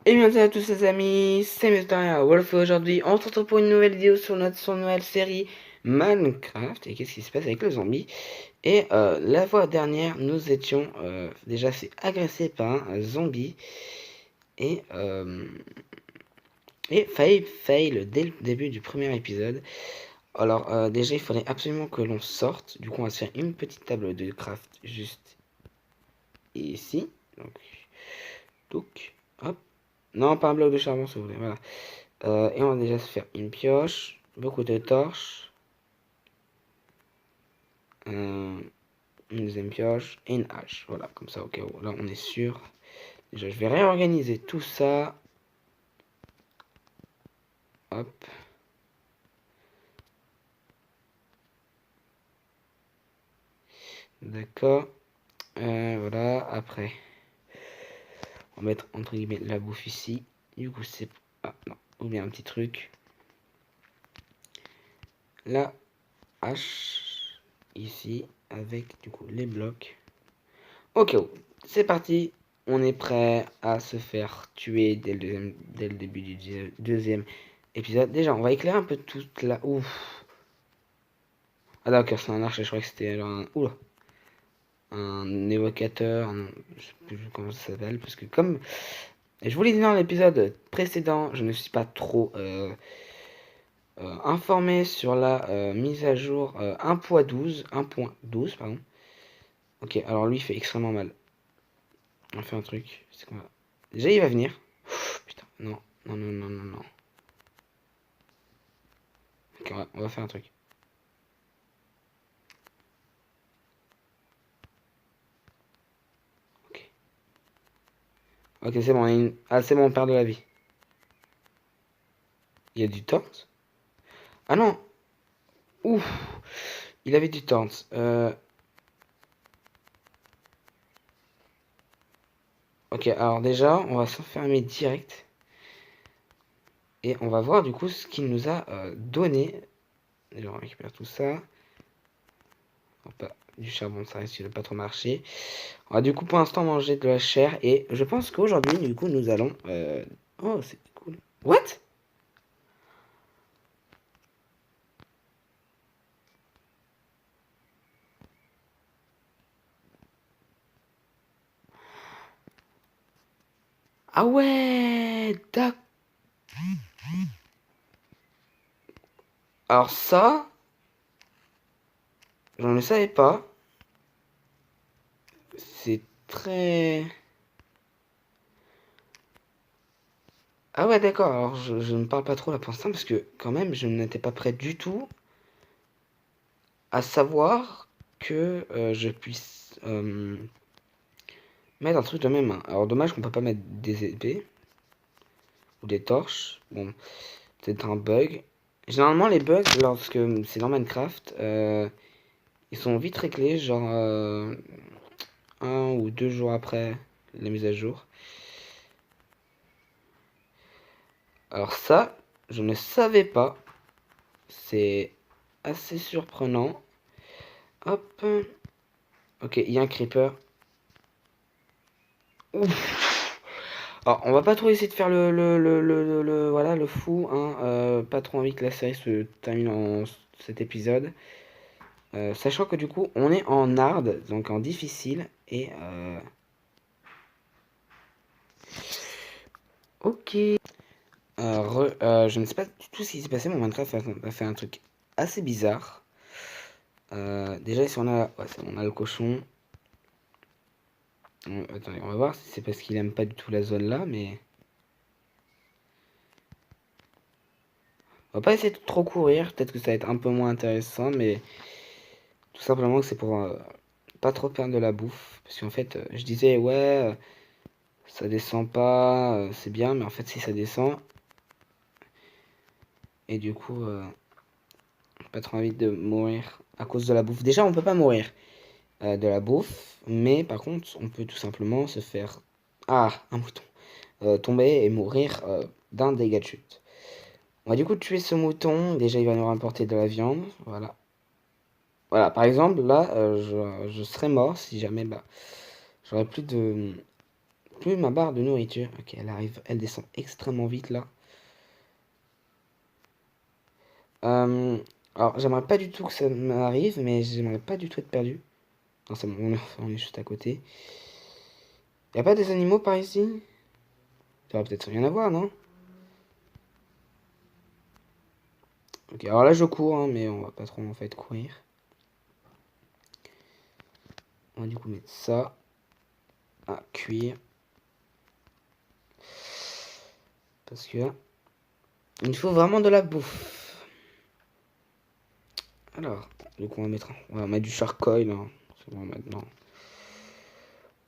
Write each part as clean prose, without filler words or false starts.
Et bien à tous les amis, c'est Mr. Wolf et aujourd'hui on se retrouve pour une nouvelle vidéo sur notre nouvelle série Minecraft. Et qu'est-ce qui se passe avec le zombie? Et la fois dernière nous étions déjà fait agresser par un zombie et, euh, et fail dès le début du premier épisode. Alors déjà il fallait absolument que l'on sorte, du coup on va se faire une petite table de craft juste ici. Donc, hop. Non, pas un bloc de charbon s'il vous plaît, voilà. Et on va déjà se faire une pioche, beaucoup de torches, une deuxième pioche et une hache. Voilà, comme ça, au cas où. Là, on est sûr. Déjà, je vais réorganiser tout ça. Hop. D'accord. Voilà, après, on va mettre entre guillemets la bouffe ici. Du coup, c'est. Ah, non, oublie un petit truc. La hache ici, avec du coup les blocs. Ok, c'est parti. On est prêt à se faire tuer dès le début du deuxième épisode. Déjà, on va éclairer un peu toute la... Ouf. Ah d'accord, c'est un archer, je crois que c'était un... Oula. Un évocateur, je sais plus comment ça s'appelle, parce que comme je vous l'ai dit dans l'épisode précédent, je ne suis pas trop informé sur la mise à jour 1.12, pardon. Ok, alors lui il fait extrêmement mal. On fait un truc, c'est qu'on va... Déjà il va venir. Putain, non, non, non, non, non, non. Ok, on va faire un truc. Ok. Ok, c'est bon, ah, c'est bon, on perd de la vie. Il y a du taunt. Ah non. Ouf. Il avait du taunt. Ok, alors déjà, on va s'enfermer direct. Et on va voir du coup ce qu'il nous a donné. Déjà, on récupère tout ça. Hop, du charbon, ça risque de pas trop marcher. On va du coup pour l'instant manger de la chair. Et je pense qu'aujourd'hui, du coup, nous allons... Oh, c'est cool. What? Ah ouais, d'accord. Alors ça, je ne le savais pas. C'est très... Ah ouais, d'accord. Alors je ne parle pas trop là pour l'instant parce que quand même, je n'étais pas prêt du tout à savoir que je puisse mettre un truc de mes mains. Alors dommage qu'on peut pas mettre des épées ou des torches. Bon, c'est un bug. Généralement, les bugs, lorsque c'est dans Minecraft, ils sont vite réglés, genre 1 ou 2 jours après la mise à jour. Alors ça, je ne savais pas. C'est assez surprenant. Hop. Ok, il y a un creeper. Ouf. Alors, on va pas trop essayer de faire voilà, le fou, hein. Pas trop envie que la série se termine en cet épisode. Sachant que du coup, on est en hard, donc en difficile. Et ok. Je ne sais pas du tout ce qui s'est passé, mon Minecraft a fait un truc assez bizarre. Déjà, si on a le cochon. Attendez, on va voir si c'est parce qu'il aime pas du tout la zone là, mais... On va pas essayer de trop courir, peut-être que ça va être un peu moins intéressant, mais tout simplement que c'est pour pas trop perdre de la bouffe. Parce qu'en fait, je disais, ouais, ça descend pas, c'est bien, mais en fait, si ça descend, et du coup, pas trop envie de mourir à cause de la bouffe. Déjà, on peut pas mourir de la bouffe, mais par contre, on peut tout simplement se faire... Ah, un mouton. Tomber et mourir d'un dégât de chute. On va du coup tuer ce mouton. Déjà, il va nous rapporter de la viande. Voilà. Voilà, par exemple, là, je serais mort si jamais bah, j'aurais plus plus ma barre de nourriture. Ok, elle arrive, elle descend extrêmement vite là. Alors, j'aimerais pas du tout que ça m'arrive, mais j'aimerais pas du tout être perdu. Non, c'est bon, on est juste à côté. Y a pas des animaux par ici? Ça va peut-être rien à voir, non? Ok, alors là je cours, hein, mais on va pas trop en fait courir. On va du coup mettre ça à cuire. Parce que là, il faut vraiment de la bouffe. Alors, du coup on va mettre du charcoal, là. C'est bon maintenant.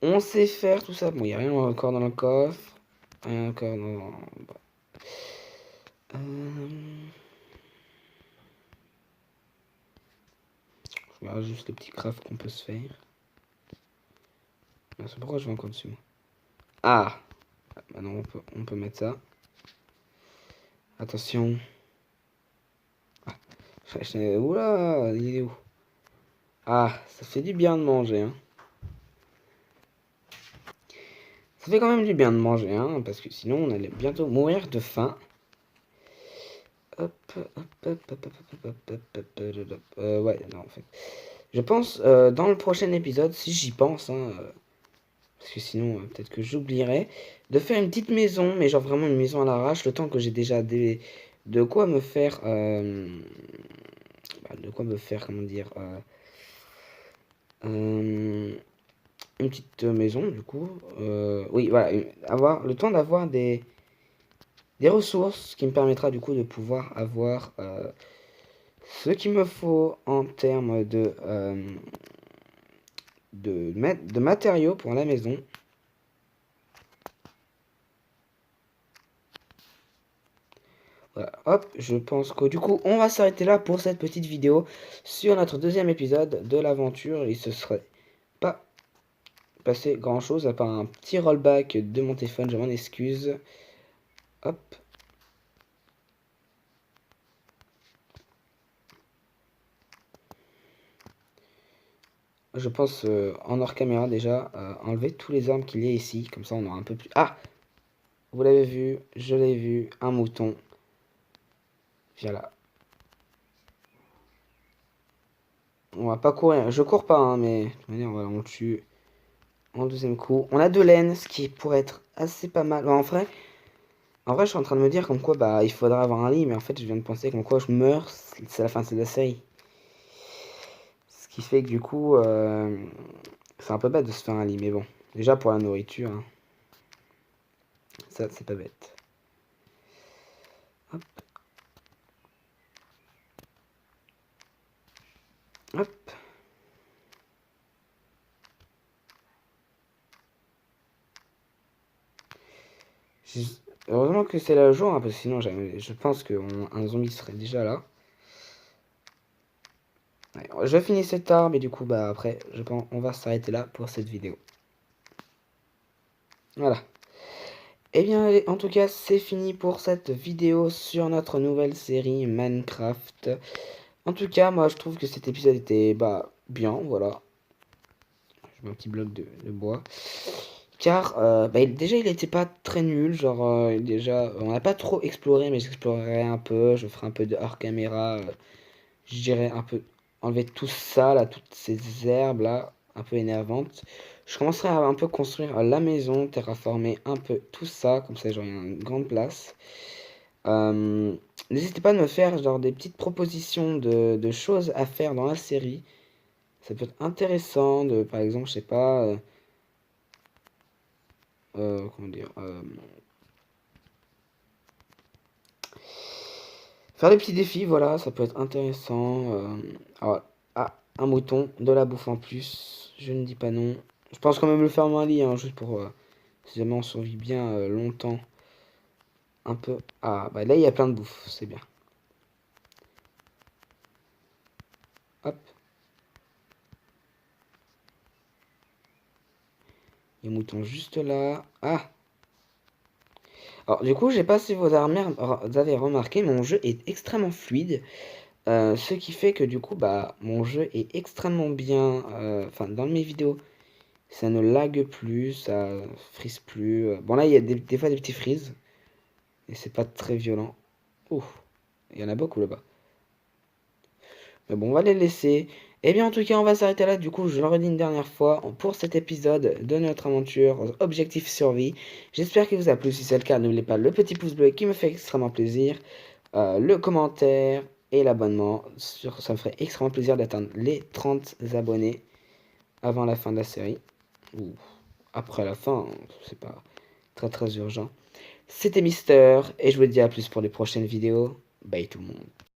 On sait faire tout ça. Bon, il n'y a rien encore dans le coffre. Rien encore dans... Je regarde juste les petits crafts qu'on peut se faire. C'est pourquoi je vais encore dessus. Ah! Maintenant on peut mettre ça. Attention. Ah. Oula, il est où? Ah, ça fait du bien de manger, hein. Ça fait quand même du bien de manger, hein, parce que sinon on allait bientôt mourir de faim. Hop, hop, hop, hop, hop, hop, hop, hop, hop, ouais, non, en fait. Je pense, dans le prochain épisode, si j'y pense, hein, parce que sinon, peut-être que j'oublierai, de faire une petite maison, mais genre vraiment une maison à l'arrache, le temps que j'ai déjà de quoi me faire, comment dire, une petite maison, du coup, oui, voilà, avoir le temps d'avoir des ressources qui me permettra du coup de pouvoir avoir ce qu'il me faut en termes de matériaux pour la maison. Voilà, hop, je pense que du coup on va s'arrêter là pour cette petite vidéo sur notre deuxième épisode de l'aventure. Il se serait pas passé grand chose à part un petit rollback de mon téléphone, je m'en excuse. Hop. Je pense en hors caméra déjà enlever tous les armes qu'il y a ici, comme ça on aura un peu plus... Ah! Vous l'avez vu, je l'ai vu, un mouton. Viens là. On va pas courir, je cours pas, hein, mais de toute manière voilà, on le tue en deuxième coup. On a de laine, ce qui pourrait être assez pas mal. En vrai, je suis en train de me dire comme quoi bah il faudrait avoir un lit, mais en fait je viens de penser comme quoi je meurs, c'est la fin de la série. Ce qui fait que du coup, c'est un peu bête de se faire un lit, mais bon. Déjà pour la nourriture, hein. Ça c'est pas bête. Hop. Hop. Heureusement que c'est le jour, hein, parce que sinon je pense qu'un zombie serait déjà là. Ouais, je finis cet arbre et du coup bah après je pense on va s'arrêter là pour cette vidéo. Voilà. Et bien allez, en tout cas c'est fini pour cette vidéo sur notre nouvelle série Minecraft. En tout cas moi je trouve que cet épisode était bah bien, voilà. Je mets un petit bloc de bois. Car bah, déjà il était pas très nul, genre déjà on n'a pas trop exploré mais j'explorerai un peu, je ferai un peu de hors caméra, je dirais un peu enlever tout ça là, toutes ces herbes là, un peu énervantes. Je commencerai à un peu construire la maison, terraformer un peu tout ça, comme ça j'aurai une grande place. Euh, N'hésitez pas à me faire genre des petites propositions de choses à faire dans la série. Ça peut être intéressant de, par exemple, je sais pas, comment dire, faire des petits défis, voilà, ça peut être intéressant. Alors, ah, un mouton, de la bouffe en plus, je ne dis pas non. Je pense quand même le faire en un lit, hein, juste pour, si jamais on survit bien longtemps. Un peu. Ah, bah là, il y a plein de bouffe, c'est bien. Hop. Les moutons juste là. Ah! Alors, du coup, je sais pas si vous avez remarqué, mon jeu est extrêmement fluide. Ce qui fait que du coup, bah, mon jeu est extrêmement bien. Enfin, dans mes vidéos, Ça ne lag plus, ça frise plus. Bon là, il y a des fois des petits frises. Et c'est pas très violent. Ouh, il y en a beaucoup là-bas. Mais bon, on va les laisser. Et bien en tout cas, on va s'arrêter là. Du coup, je le redis une dernière fois pour cet épisode de notre aventure Objectif Survie. J'espère qu'il vous a plu. Si c'est le cas, n'oubliez pas le petit pouce bleu qui me fait extrêmement plaisir. Le commentaire et l'abonnement. Ça me ferait extrêmement plaisir d'atteindre les 30 abonnés avant la fin de la série. Ou après la fin, c'est pas très très urgent. C'était Mister et je vous dis à plus pour les prochaines vidéos. Bye tout le monde.